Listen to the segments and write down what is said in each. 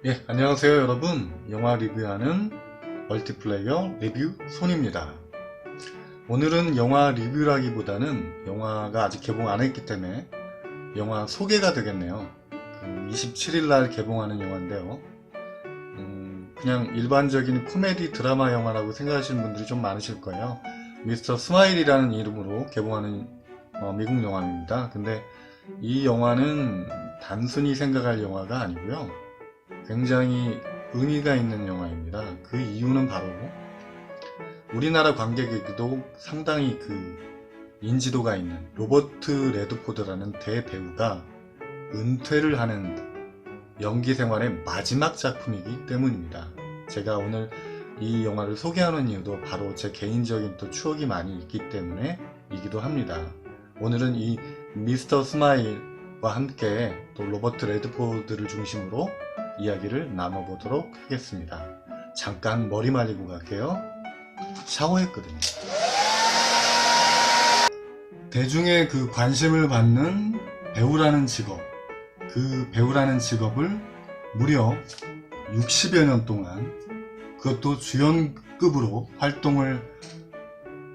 예, 안녕하세요 여러분. 영화 리뷰하는 멀티플레이어 리뷰 손입니다. 오늘은 영화 리뷰라기보다는 영화가 아직 개봉 안 했기 때문에 영화 소개가 되겠네요. 27일날 개봉하는 영화인데요. 그냥 일반적인 코미디 드라마 영화라고 생각하시는 분들이 좀 많으실 거예요. 미스터 스마일이라는 이름으로 개봉하는 미국 영화입니다. 근데 이 영화는 단순히 생각할 영화가 아니고요. 굉장히 의미가 있는 영화입니다. 그 이유는 바로 우리나라 관객에게도 상당히 인지도가 있는 로버트 레드포드라는 대배우가 은퇴를 하는 연기 생활의 마지막 작품이기 때문입니다. 제가 오늘 이 영화를 소개하는 이유도 바로 제 개인적인 또 추억이 많이 있기 때문에이기도 합니다. 오늘은 이 미스터 스마일과 함께 또 로버트 레드포드를 중심으로 이야기를 나눠보도록 하겠습니다. 잠깐 머리 말리고 갈게요. 샤워했거든요. 대중의 관심을 받는 배우라는 직업, 그 배우라는 직업을 무려 60여 년 동안 그것도 주연급으로 활동을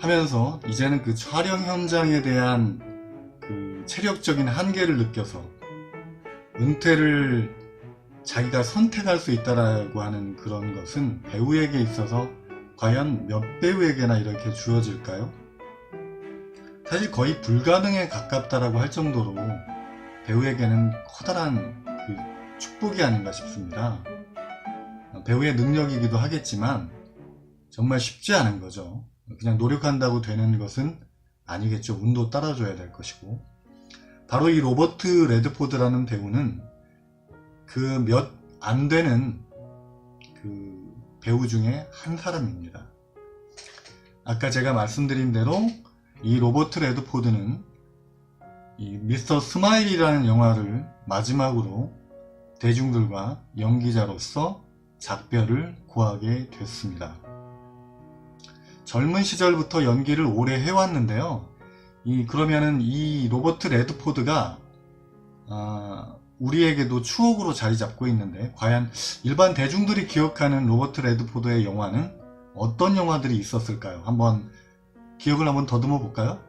하면서 이제는 촬영 현장에 대한 체력적인 한계를 느껴서 은퇴를 자기가 선택할 수 있다라고 하는 그런 것은 배우에게 있어서 과연 몇 배우에게나 이렇게 주어질까요? 사실 거의 불가능에 가깝다라고 할 정도로 배우에게는 커다란 축복이 아닌가 싶습니다. 배우의 능력이기도 하겠지만 정말 쉽지 않은 거죠. 그냥 노력한다고 되는 것은 아니겠죠. 운도 따라줘야 될 것이고. 바로 이 로버트 레드포드라는 배우는 몇 안 되는 배우 중에 한 사람입니다. 아까 제가 말씀드린 대로 이 로버트 레드포드는 이 미스터 스마일이라는 영화를 마지막으로 대중들과 연기자로서 작별을 구하게 됐습니다. 젊은 시절부터 연기를 오래 해왔는데요. 그러면은 이 로버트 레드포드가 우리에게도 추억으로 자리 잡고 있는데 과연 일반 대중들이 기억하는 로버트 레드포드의 영화는 어떤 영화들이 있었을까요? 기억을 한번 더듬어 볼까요?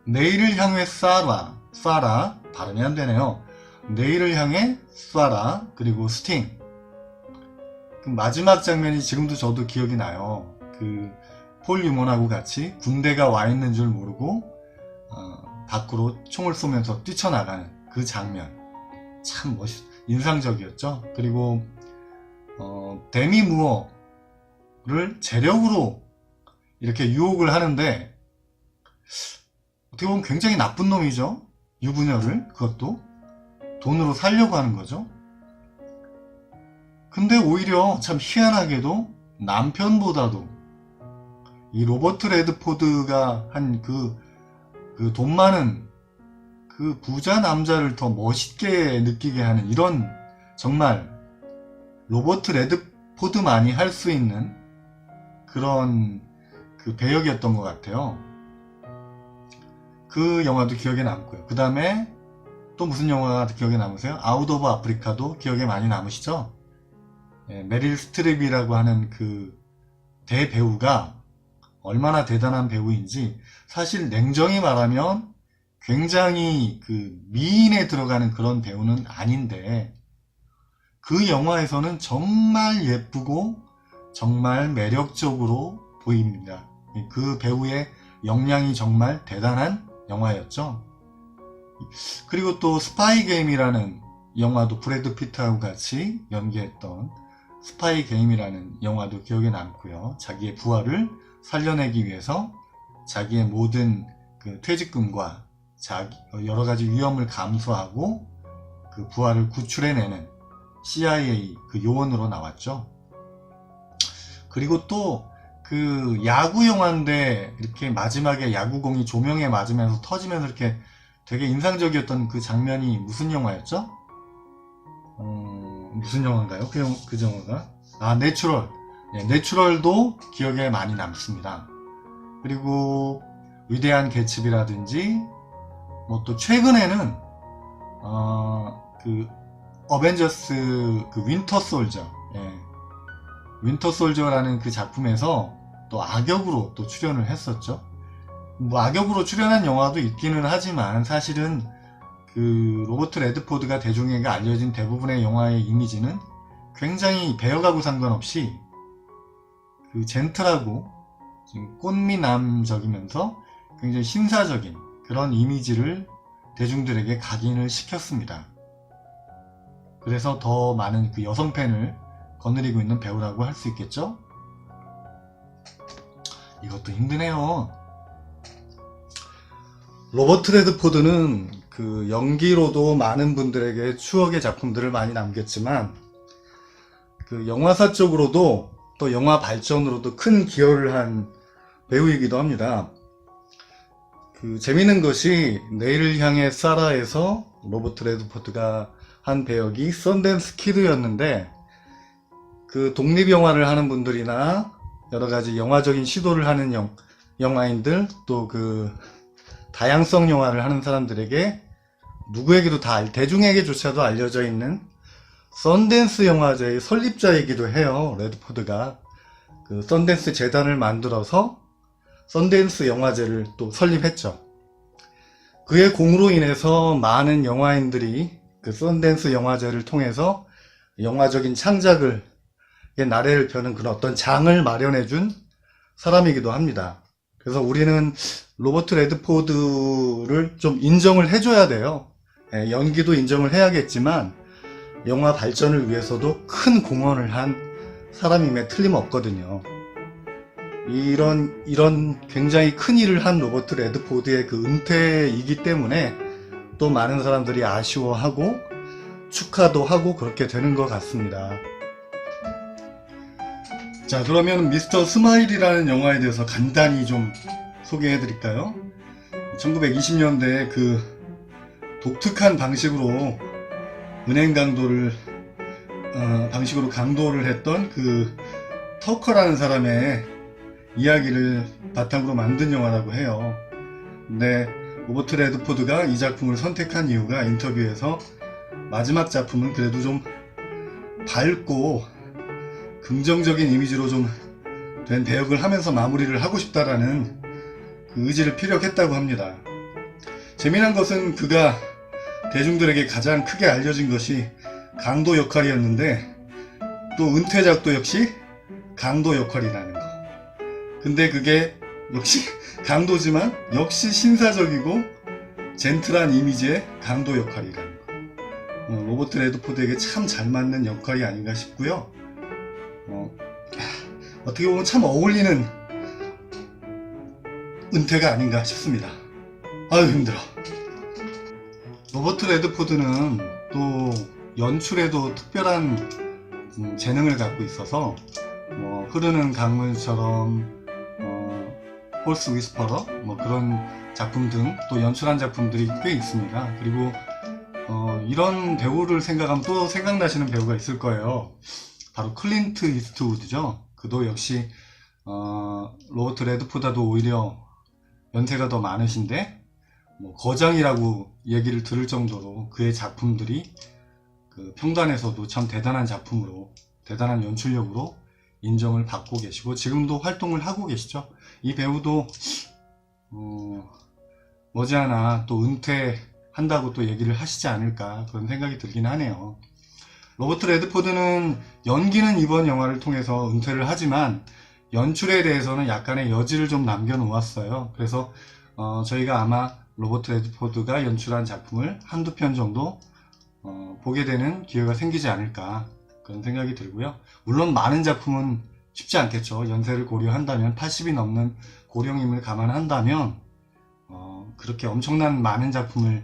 내일을 향해 쏴라 발음이 안 되네요. 내일을 향해 쏴라 그리고 스팅. 마지막 장면이 지금도 저도 기억이 나요. 폴 유먼하고 같이 군대가 와 있는 줄 모르고 밖으로 총을 쏘면서 뛰쳐나가는 그 장면 참 인상적이었죠. 그리고 데미 무어를 재력으로 이렇게 유혹을 하는데 어떻게 보면 굉장히 나쁜 놈이죠. 유부녀를 그것도 돈으로 살려고 하는 거죠. 근데 오히려 참 희한하게도 남편보다도 이 로버트 레드포드가 한 돈 많은 부자 남자를 더 멋있게 느끼게 하는 이런 정말 로버트 레드포드만이 할 수 있는 그런 배역이었던 것 같아요. 그 영화도 기억에 남고요. 그 다음에 또 무슨 영화가 기억에 남으세요? 아웃 오브 아프리카도 기억에 많이 남으시죠? 메릴 스트립이라고 하는 대배우가 얼마나 대단한 배우인지 사실 냉정히 말하면 굉장히 미인에 들어가는 그런 배우는 아닌데 그 영화에서는 정말 예쁘고 정말 매력적으로 보입니다. 그 배우의 역량이 정말 대단한 영화였죠. 그리고 또 스파이 게임이라는 영화도 브래드 피트하고 같이 연기했던 스파이 게임이라는 영화도 기억에 남고요. 자기의 부하를 살려내기 위해서 자기의 모든 퇴직금과 여러가지 위험을 감수하고 부하를 구출해내는 CIA 요원으로 나왔죠. 그리고 또 야구 영화인데 이렇게 마지막에 야구공이 조명에 맞으면서 터지면서 이렇게 되게 인상적이었던 그 장면이 무슨 영화였죠? 무슨 영화인가요? 그 영화가? 내추럴. 네, 내추럴도 기억에 많이 남습니다. 그리고 위대한 개츠비라든지 또 최근에는 어벤져스 그 윈터 솔저, 윈터 솔저라는 그 작품에서 또 악역으로 또 출연을 했었죠. 뭐 악역으로 출연한 영화도 있기는 하지만 사실은 그 로버트 레드포드가 대중에게 알려진 대부분의 영화의 이미지는 굉장히 배역하고 상관없이 그 젠틀하고 꽃미남적이면서 굉장히 신사적인 그런 이미지를 대중들에게 각인을 시켰습니다. 그래서 더 많은 그 여성 팬을 거느리고 있는 배우라고 할 수 있겠죠? 이것도 힘드네요. 로버트 레드포드는 그 연기로도 많은 분들에게 추억의 작품들을 많이 남겼지만 그 영화사 쪽으로도 또 영화 발전으로도 큰 기여를 한 배우이기도 합니다. 그 재미있는 것이 내일을 향해 사라에서 로버트 레드포드가 한 배역이 썬댄스 키드였는데 그 독립영화를 하는 분들이나 여러가지 영화적인 시도를 하는 영화인들 또 그 다양성 영화를 하는 사람들에게 누구에게도 다 대중에게조차도 알려져 있는 썬댄스 영화제의 설립자이기도 해요. 레드포드가 그 썬댄스 재단을 만들어서 썬댄스 영화제를 또 설립했죠. 그의 공으로 인해서 많은 영화인들이 그 썬댄스 영화제를 통해서 영화적인 창작을 나래를 펴는 그런 어떤 장을 마련해준 사람이기도 합니다. 그래서 우리는 로버트 레드포드를 좀 인정을 해줘야 돼요. 연기도 인정을 해야겠지만 영화 발전을 위해서도 큰 공헌을 한 사람임에 틀림없거든요. 이런 굉장히 큰 일을 한 로버트 레드포드의 그 은퇴이기 때문에 또 많은 사람들이 아쉬워하고 축하도 하고 그렇게 되는 것 같습니다. 자, 그러면 미스터 스마일이라는 영화에 대해서 간단히 좀 소개해 드릴까요? 1920년대에 그 독특한 방식으로 은행 강도를 방식으로 강도를 했던 그 터커라는 사람의 이야기를 바탕으로 만든 영화라고 해요. 근데 로버트 레드포드가 이 작품을 선택한 이유가 인터뷰에서 마지막 작품은 그래도 좀 밝고 긍정적인 이미지로 좀 된 배역을 하면서 마무리를 하고 싶다라는 그 의지를 피력했다고 합니다. 재미난 것은 그가 대중들에게 가장 크게 알려진 것이 강도 역할이었는데 또 은퇴작도 역시 강도 역할이라는 거. 근데 그게 역시 강도지만 역시 신사적이고 젠틀한 이미지의 강도 역할이라는 거. 로버트 레드포드에게 참 잘 맞는 역할이 아닌가 싶고요. 어떻게 보면 참 어울리는 은퇴가 아닌가 싶습니다. 아유 힘들어. 로버트 레드포드는 또 연출에도 특별한 재능을 갖고 있어서 흐르는 강물처럼 홀스 위스퍼러 그런 작품 등 또 연출한 작품들이 꽤 있습니다. 그리고 이런 배우를 생각하면 또 생각나시는 배우가 있을 거예요. 바로 클린트 이스트우드죠. 그도 역시 로버트 레드포드도 오히려 연세가 더 많으신데 거장이라고 얘기를 들을 정도로 그의 작품들이 그 평단에서도 참 대단한 작품으로 대단한 연출력으로 인정을 받고 계시고 지금도 활동을 하고 계시죠. 이 배우도 머지않아 또 은퇴한다고 또 얘기를 하시지 않을까 그런 생각이 들긴 하네요. 로버트 레드포드는 연기는 이번 영화를 통해서 은퇴를 하지만 연출에 대해서는 약간의 여지를 좀 남겨놓았어요. 그래서 저희가 아마 로버트 레드포드가 연출한 작품을 한두 편 정도 보게 되는 기회가 생기지 않을까 그런 생각이 들고요. 물론 많은 작품은 쉽지 않겠죠. 연세를 고려한다면 80이 넘는 고령임을 감안한다면 그렇게 엄청난 많은 작품을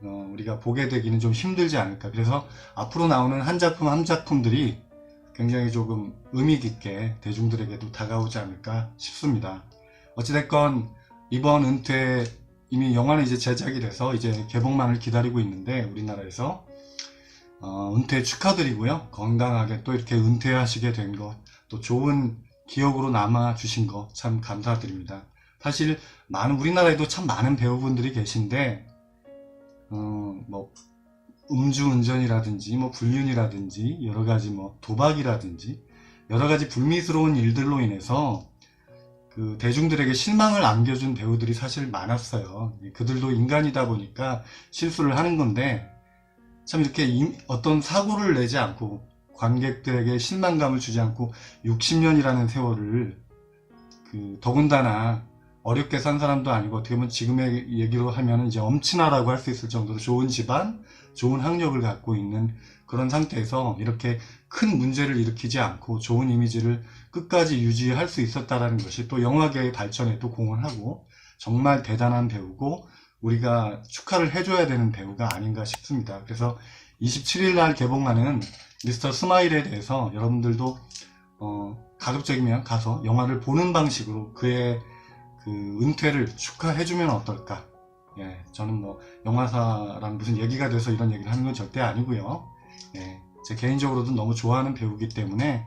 우리가 보게 되기는 좀 힘들지 않을까. 그래서 앞으로 나오는 한 작품 한 작품들이 굉장히 조금 의미 깊게 대중들에게도 다가오지 않을까 싶습니다. 어찌됐건 이번 은퇴 이미 영화는 이제 제작이 돼서 이제 개봉만을 기다리고 있는데 우리나라에서 은퇴 축하드리고요. 건강하게 또 이렇게 은퇴하시게 된 것 또 좋은 기억으로 남아 주신 거 참 감사드립니다. 사실 우리나라에도 참 많은 배우분들이 계신데 음주운전이라든지 뭐 불륜이라든지 여러 가지 뭐 도박이라든지 여러 가지 불미스러운 일들로 인해서 그 대중들에게 실망을 안겨준 배우들이 사실 많았어요. 그들도 인간이다 보니까 실수를 하는 건데 참 이렇게 어떤 사고를 내지 않고 관객들에게 실망감을 주지 않고 60년이라는 세월을 더군다나 어렵게 산 사람도 아니고 어떻게 보면 지금의 얘기로 하면 이제 엄친아라고 할 수 있을 정도로 좋은 집안, 좋은 학력을 갖고 있는 그런 상태에서 이렇게 큰 문제를 일으키지 않고 좋은 이미지를 끝까지 유지할 수 있었다는 것이 또 영화계의 발전에도 공헌하고 정말 대단한 배우고 우리가 축하를 해줘야 되는 배우가 아닌가 싶습니다. 그래서 27일 날 개봉하는 미스터 스마일에 대해서 여러분들도 가급적이면 가서 영화를 보는 방식으로 그의 그 은퇴를 축하해주면 어떨까. 예, 저는 뭐 영화사랑 무슨 얘기가 돼서 이런 얘기를 하는 건 절대 아니고요. 예, 제 개인적으로도 너무 좋아하는 배우이기 때문에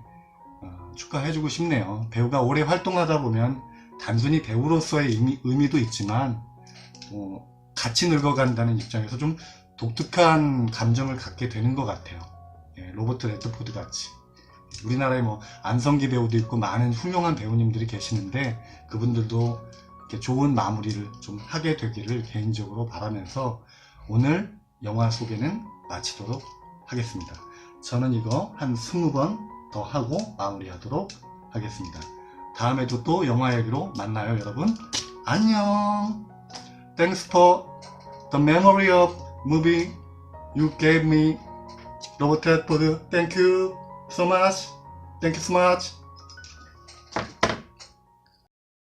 축하해주고 싶네요. 배우가 오래 활동하다 보면 단순히 배우로서의 의미도 있지만 같이 늙어간다는 입장에서 좀 독특한 감정을 갖게 되는 것 같아요. 예, 로버트 레드포드 같이. 우리나라에 뭐 안성기 배우도 있고 많은 훌륭한 배우님들이 계시는데 그분들도 이렇게 좋은 마무리를 좀 하게 되기를 개인적으로 바라면서 오늘 영화 소개는 마치도록 하겠습니다. 저는 이거 한 20번 더 하고 마무리하도록 하겠습니다. 다음에도 또 영화 얘기로 만나요, 여러분. 안녕. Thanks for the memory of movie you gave me, Robert Redford. Thank you so much. Thank you so much.